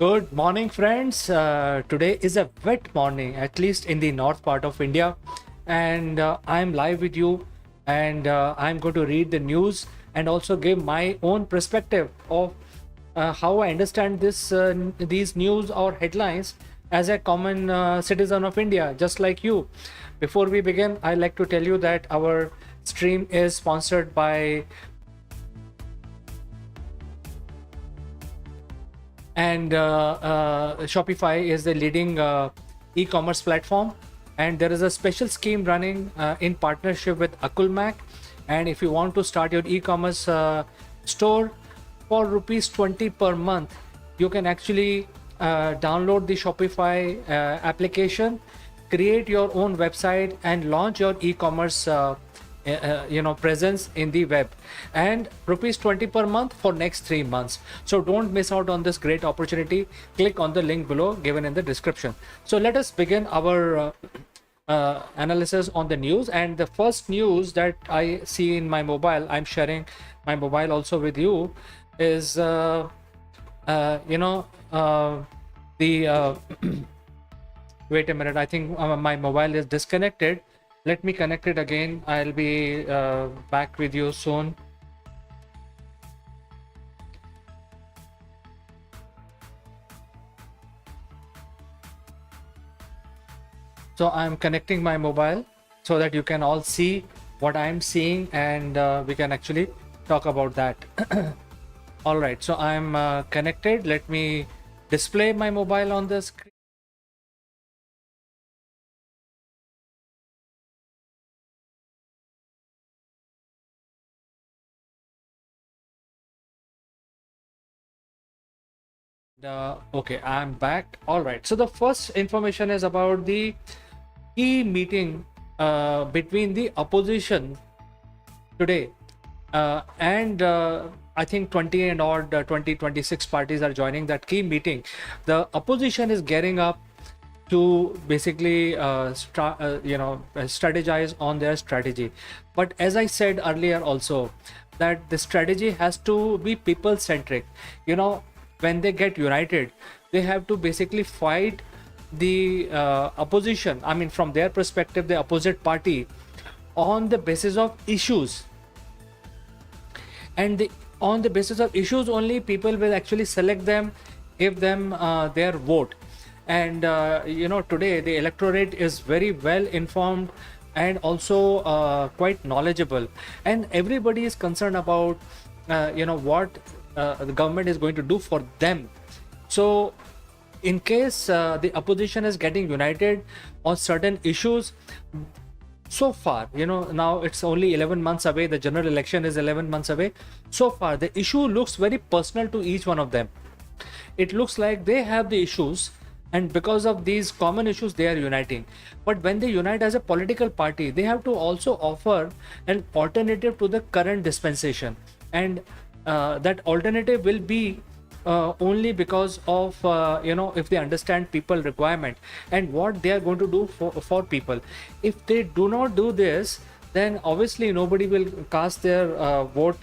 Good morning, friends. Today is a wet morning, at least in the north part of India, and I'm live with you. And I'm going to read the news and also give my own perspective of how I understand these news or headlines as a common citizen of India, just like you. Before we begin, I'd like to tell you that our stream is sponsored by and Shopify is the leading e-commerce platform, and there is a special scheme running in partnership with Akulmach. And if you want to start your e-commerce store for rupees 20 per month, you can actually download the Shopify application, create your own website, and launch your e-commerce presence in the web, and rupees 20 per month for next 3 months. So don't miss out on this great opportunity. Click on the link below given in the description. So let us begin our analysis on the news. And the first news that I see in my mobile, I'm sharing my mobile also with you, is the wait a minute, I think my mobile is disconnected. Let me connect it again. I'll be back with you soon. So I'm connecting my mobile so that you can all see what I'm seeing, and we can actually talk about that. All right, so I'm connected. Let me display my mobile on the screen. Okay, I'm back. All right. So the first information is about the key meeting between the opposition today, and I think 20 and odd 26 parties are joining that key meeting. The opposition is gearing up to basically strategize on their strategy. But as I said earlier also, that the strategy has to be people centric. When they get united, they have to basically fight the opposition, I mean from their perspective, the opposite party, on the basis of issues. And on the basis of issues only, people will actually select them, give them their vote. And today the electorate is very well informed and also quite knowledgeable, and everybody is concerned about what the government is going to do for them. So in case the opposition is getting united on certain issues, so far, now it's only 11 months away, the general election is 11 months away. So far the issue looks very personal to each one of them. It looks like they have the issues, and because of these common issues they are uniting. But when they unite as a political party, they have to also offer an alternative to the current dispensation, and that alternative will be only because of if they understand people requirement and what they are going to do for people. If they do not do this, then obviously nobody will cast their vote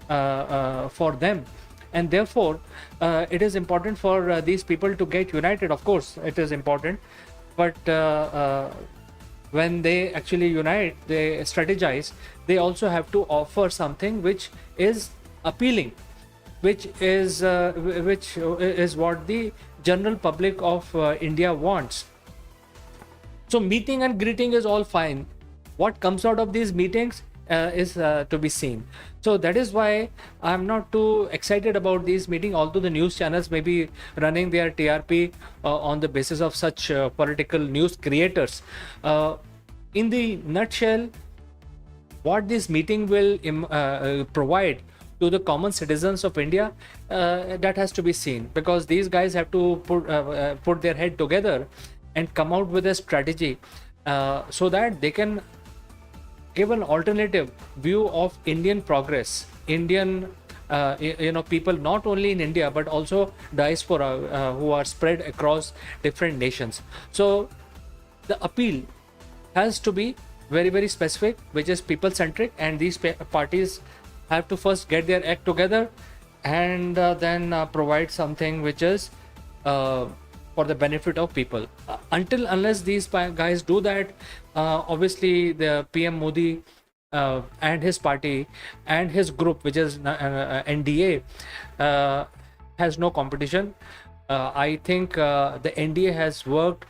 for them. And therefore it is important for these people to get united. Of course it is important, but when they actually unite, they strategize, they also have to offer something which is appealing, which is what the general public of India wants. So meeting and greeting is all fine. What comes out of these meetings is to be seen. So that is why I'm not too excited about these meetings, although the news channels may be running their TRP on the basis of such political news creators. In the nutshell, what this meeting will provide to the common citizens of India, that has to be seen, because these guys have to put their head together and come out with a strategy so that they can give an alternative view of Indian progress, Indian people not only in India but also diaspora who are spread across different nations. So the appeal has to be very, very specific, which is people centric, and these parties have to first get their act together and then provide something which is uh, for the benefit of people. Until unless these guys do that, obviously the PM Modi and his party and his group, which is NDA, has no competition. I think the NDA has worked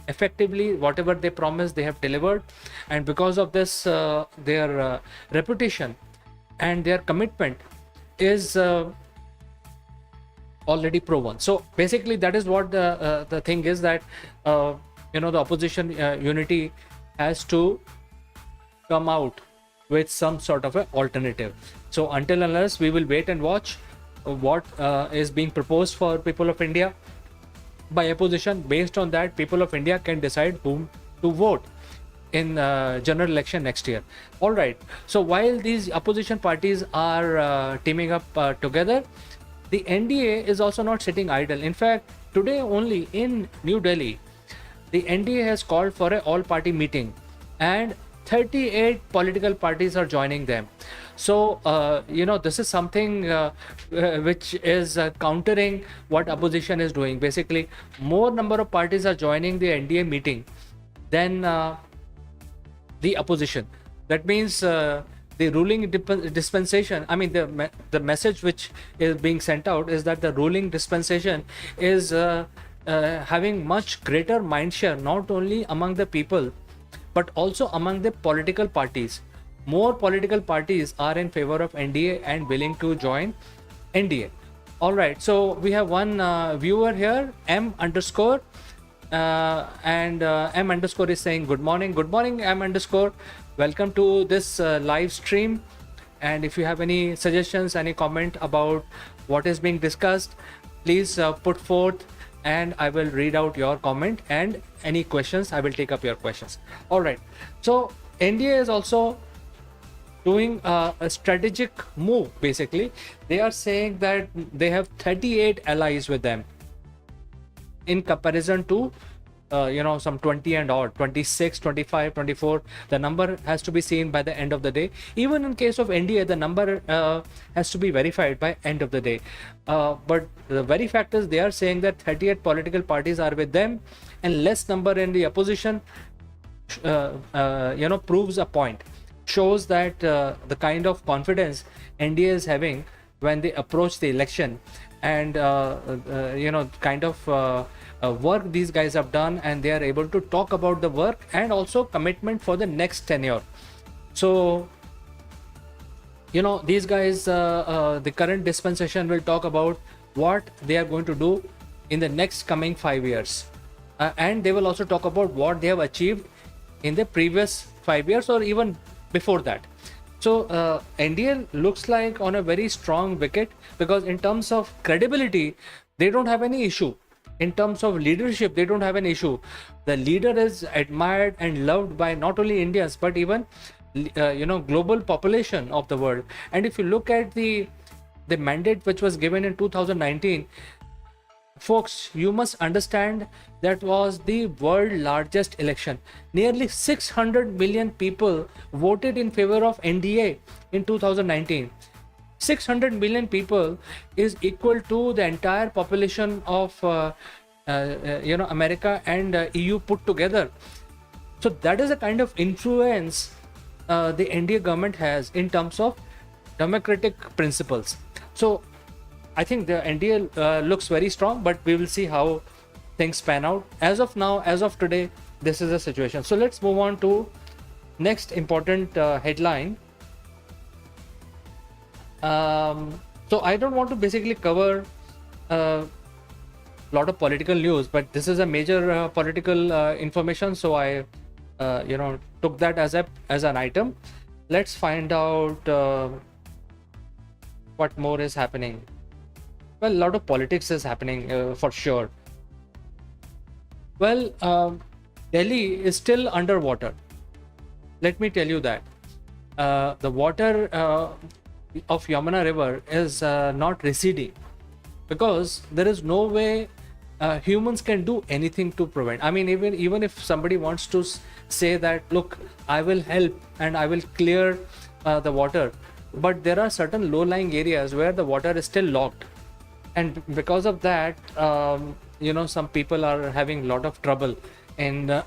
effectively. Whatever they promised, they have delivered, and because of this, their reputation and their commitment is already proven. So basically, that is what the thing is, that the opposition unity has to come out with some sort of an alternative. So until unless, we will wait and watch what is being proposed for people of India by opposition. Based on that, people of India can decide whom to vote in general election next year. All right. So while these opposition parties are teaming up together, the NDA is also not sitting idle. In fact, today only in New Delhi, the NDA has called for an all-party meeting, and 38 political parties are joining them. So, this is something which is countering what opposition is doing. Basically, more number of parties are joining the NDA meeting than the opposition. That means the ruling dispensation, I mean, the message which is being sent out is that the ruling dispensation is having much greater mindshare, not only among the people, but also among the political parties. More political parties are in favor of NDA and willing to join NDA. All right, so we have one viewer here, M underscore, and M underscore is saying good morning. Good morning, M underscore. Welcome to this live stream. And if you have any suggestions, any comment about what is being discussed, please put forth, and I will read out your comment, and any questions, I will take up your questions. All right. So NDA is also doing a strategic move. Basically, they are saying that they have 38 allies with them, in comparison to some 20 and odd, 26, 25, 24. The number has to be seen by the end of the day. Even in case of NDA, the number has to be verified by end of the day. But the very fact is, they are saying that 38 political parties are with them, and less number in the opposition proves a point, shows that the kind of confidence NDA is having when they approach the election, and kind of work these guys have done, and they are able to talk about the work and also commitment for the next tenure. So these guys, the current dispensation will talk about what they are going to do in the next coming 5 years, and they will also talk about what they have achieved in the previous 5 years or even before that. So NDA looks like on a very strong wicket, because in terms of credibility, they don't have any issue. In terms of leadership, they don't have an issue. The leader is admired and loved by not only Indians, but even global population of the world. And if you look at the mandate which was given in 2019, folks, you must understand that was the world largest election. Nearly 600 million people voted in favor of NDA in 2019. 600 million people is equal to the entire population of America and EU put together. So that is the kind of influence the NDA government has in terms of democratic principles. So I think the NDA looks very strong, but we will see how things pan out. As of now, as of today, this is the situation. So let's move on to next important headline. So I don't want to basically cover a lot of political news, but this is a major political information, so I took that as an item. Let's find out what more is happening. Well, a lot of politics is happening for sure. Well, Delhi is still underwater. Let me tell you that the water of Yamuna river is not receding, because there is no way humans can do anything to prevent. I mean, even if somebody wants to say that, look, I will help and I will clear the water, but there are certain low-lying areas where the water is still locked. And because of that, some people are having a lot of trouble in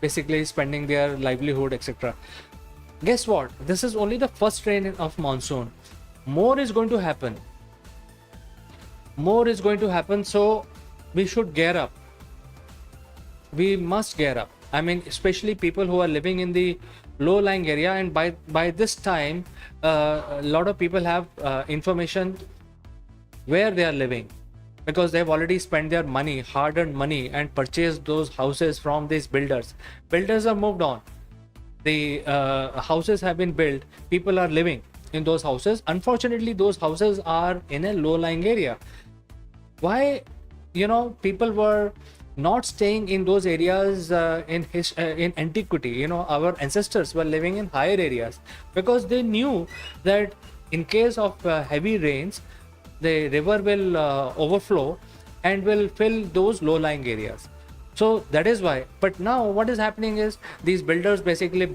basically spending their livelihood, etc. Guess what? This is only the first rain of monsoon. More is going to happen. More is going to happen. So we should gear up. We must gear up. I mean, especially people who are living in the low-lying area, and by this time, a lot of people have information where they are living, because they've already spent their money, hard-earned money, and purchased those houses from these builders. Builders are moved on. The houses have been built. People are living in those houses. Unfortunately, those houses are in a low-lying area. Why, people were not staying in those areas in antiquity. Our ancestors were living in higher areas because they knew that in case of heavy rains, the river will overflow and will fill those low-lying areas. So that is why. But now what is happening is these builders basically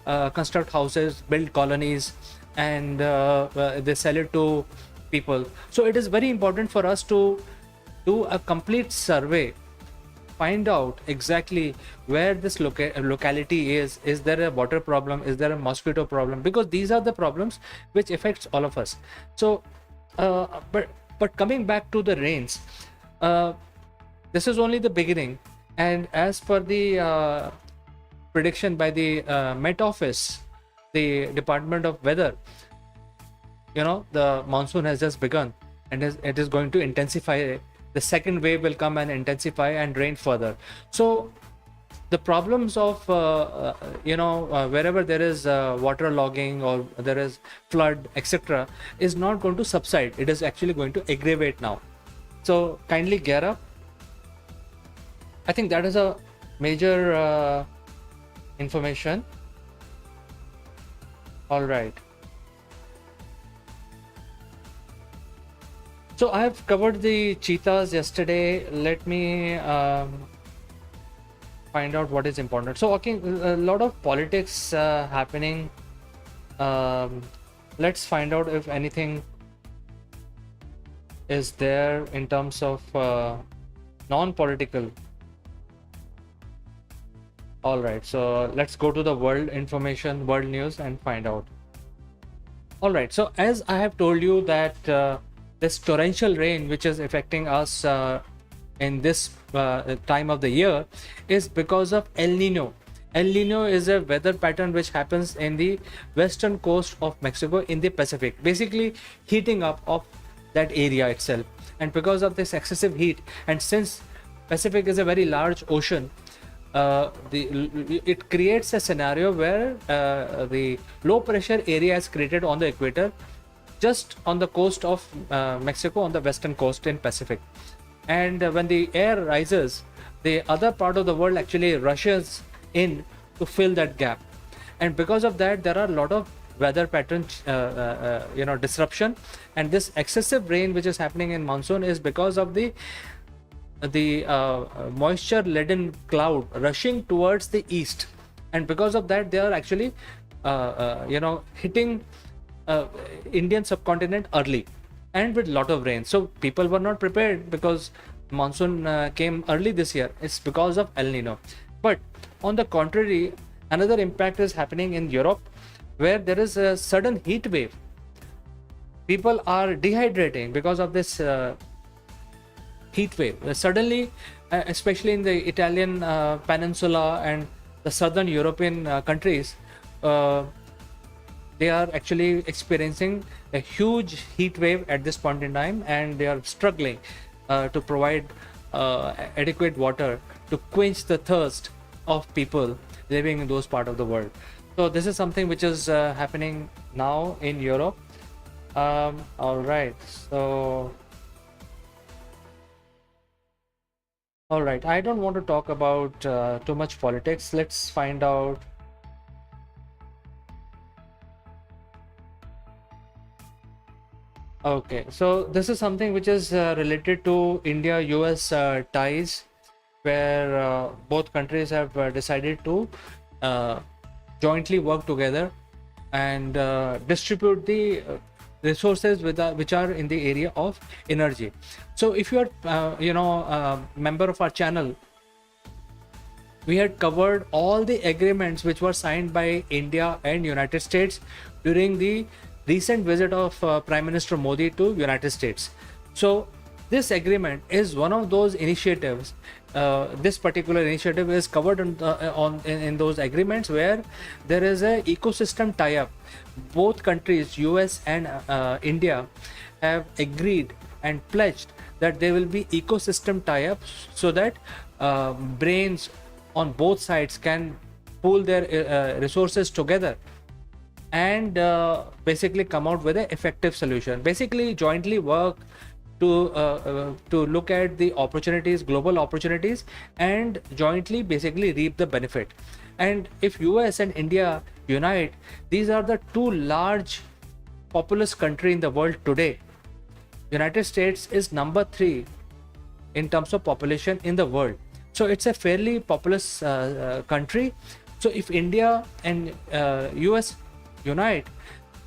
construct houses, build colonies, and they sell it to people. So it is very important for us to do a complete survey, find out exactly where this locality is. Is there a water problem? Is there a mosquito problem? Because these are the problems which affects all of us. So but coming back to the rains, this is only the beginning. And as per the prediction by the Met Office, the Department of Weather, the monsoon has just begun, and it is going to intensify. The second wave will come and intensify and rain further. So the problems of wherever there is water logging or there is flood, etc., is not going to subside. It is actually going to aggravate now. So kindly gear up. I think that is a major information. All right. So I have covered the cheetahs yesterday. Let me find out what is important. So okay, a lot of politics happening. Let's find out if anything is there in terms of non-political. All right, so let's go to the world information, world news, and find out. All right, so as I have told you that this torrential rain which is affecting us in this time of the year is because of El Nino. El Nino is a weather pattern which happens in the western coast of Mexico in the Pacific, basically heating up of that area itself. And because of this excessive heat, and since Pacific is a very large ocean, it creates a scenario where the low pressure area is created on the equator, just on the coast of Mexico, on the western coast in Pacific. And when the air rises, the other part of the world actually rushes in to fill that gap. And because of that, there are a lot of weather patterns disruption. And this excessive rain which is happening in monsoon is because of the moisture laden cloud rushing towards the east, and because of that they are actually hitting Indian subcontinent early and with lot of rain. So people were not prepared because monsoon came early this year. It's because of El Nino. But on the contrary, another impact is happening in Europe, where there is a sudden heat wave. People are dehydrating because of this heat wave. Suddenly, especially in the Italian peninsula and the southern European countries, they are actually experiencing a huge heat wave at this point in time, and they are struggling to provide adequate water to quench the thirst of people living in those parts of the world. So this is something which is happening now in Europe. All right, so all right, I don't want to talk about too much politics. Let's find out. Okay, so this is something which is related to India-US ties, where both countries have decided to jointly work together and distribute the resources which are in the area of energy. So if you are member of our channel, we had covered all the agreements which were signed by India and United States during the recent visit of Prime Minister Modi to United States. So this agreement is one of those initiatives. This particular initiative is covered in those agreements where there is a ecosystem tie-up. Both countries, US and India, have agreed and pledged that there will be ecosystem tie-ups so that brains on both sides can pool their resources together and basically come out with an effective solution. Basically, jointly work to look at the opportunities, global opportunities, and jointly basically reap the benefit. And if US and India unite, these are the two large populous country in the world today. United States is number 3 in terms of population in the world. So it's a fairly populous country. So if India and US unite,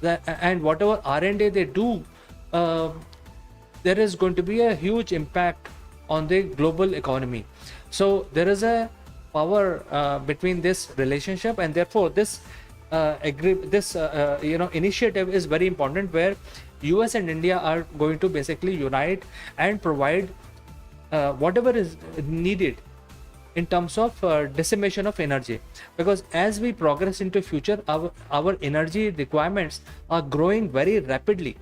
and whatever R&D they do, there is going to be a huge impact on the global economy. So there is a power between this relationship, and therefore this initiative is very important, where US and India are going to basically unite and provide whatever is needed in terms of dissemination of energy, because as we progress into future, our energy requirements are growing very rapidly.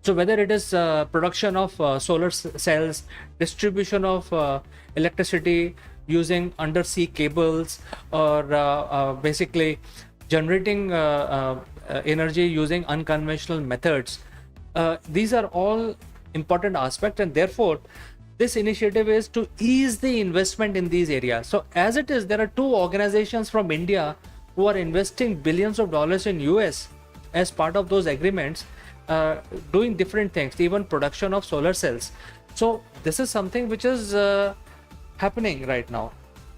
So whether it is production of solar cells, distribution of electricity using undersea cables, or basically generating energy using unconventional methods, these are all important aspects, and therefore this initiative is to ease the investment in these areas. So as it is, there are two organizations from India who are investing billions of dollars in US as part of those agreements, doing different things, even production of solar cells. So this is something which is happening right now.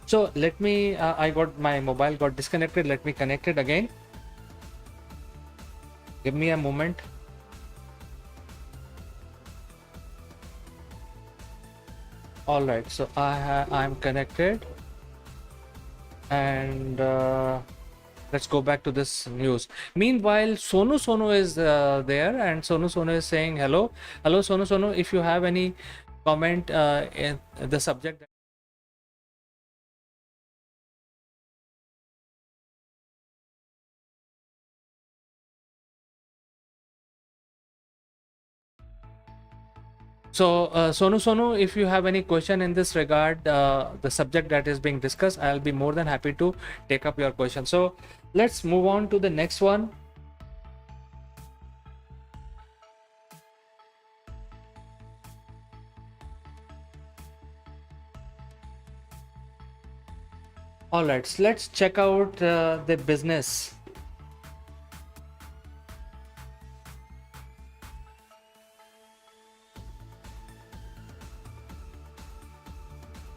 So let me, my mobile got disconnected. Let me connect it again. Give me a moment. All right, so I'm connected, and let's go back to this news. Meanwhile, Sonu is there, and Sonu is saying hello. Hello, Sonu. If you have any comment in the subject. So Sonu, if you have any question in this regard, the subject that is being discussed, I'll be more than happy to take up your question. So let's move on to the next one. All right, so let's check out the business.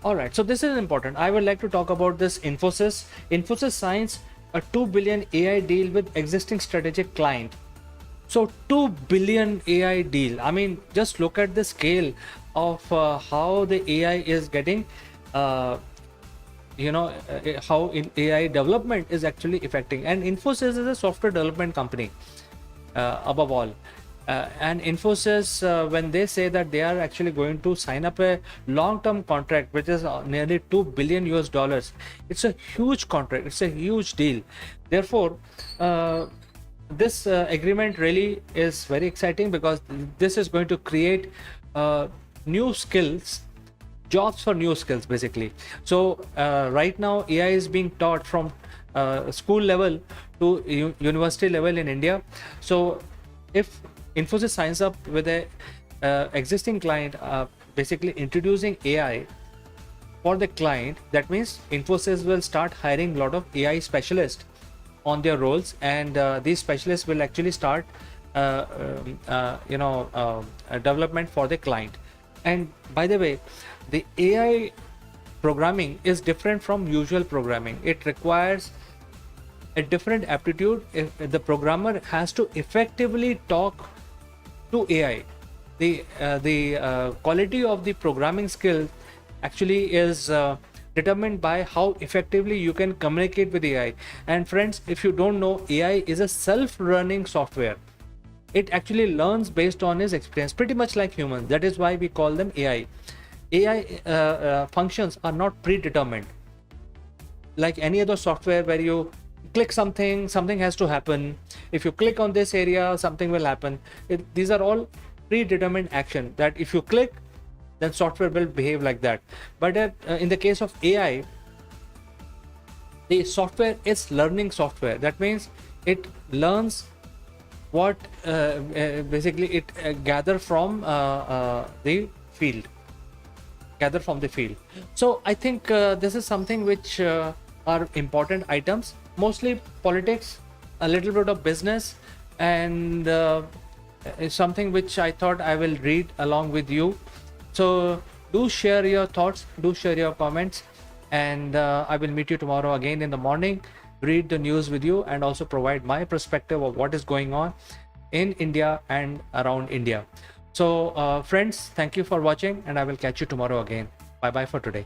All right, so this is important. I would like to talk about this Infosys. Infosys signs a 2 billion AI deal with existing strategic client. So 2 billion AI deal. I mean, just look at the scale of how the AI is getting, how AI development is actually affecting. And Infosys is a software development company above all. And Infosys, when they say that they are actually going to sign up a long-term contract, which is nearly $2 billion US, it's a huge contract. It's a huge deal. Therefore, this agreement really is very exciting, because this is going to create new skills, jobs for new skills, basically. So right now, AI is being taught from school level to university level in India. So if Infosys signs up with a existing client, basically introducing AI for the client, that means Infosys will start hiring a lot of AI specialists on their roles, and these specialists will actually start development for the client. And by the way, the AI programming is different from usual programming. It requires a different aptitude. If the programmer has to effectively talk to AI. The quality of the programming skill actually is determined by how effectively you can communicate with AI. And friends, if you don't know, AI is a self-learning software. It actually learns based on its experience, pretty much like humans. That is why we call them AI. AI functions are not predetermined. Like any other software where you click something, something has to happen. If you click on this area, something will happen. These are all predetermined action that if you click, then software will behave like that. But in the case of AI, the software is learning software. That means it learns what basically it gather from the field. So I think this is something which are important items, mostly politics, a little bit of business, and is something which I thought I will read along with you. So do share your thoughts, do share your comments, and I will meet you tomorrow again in the morning, read the news with you, and also provide my perspective of what is going on in India and around India. So friends, thank you for watching, and I will catch you tomorrow again. Bye bye for today.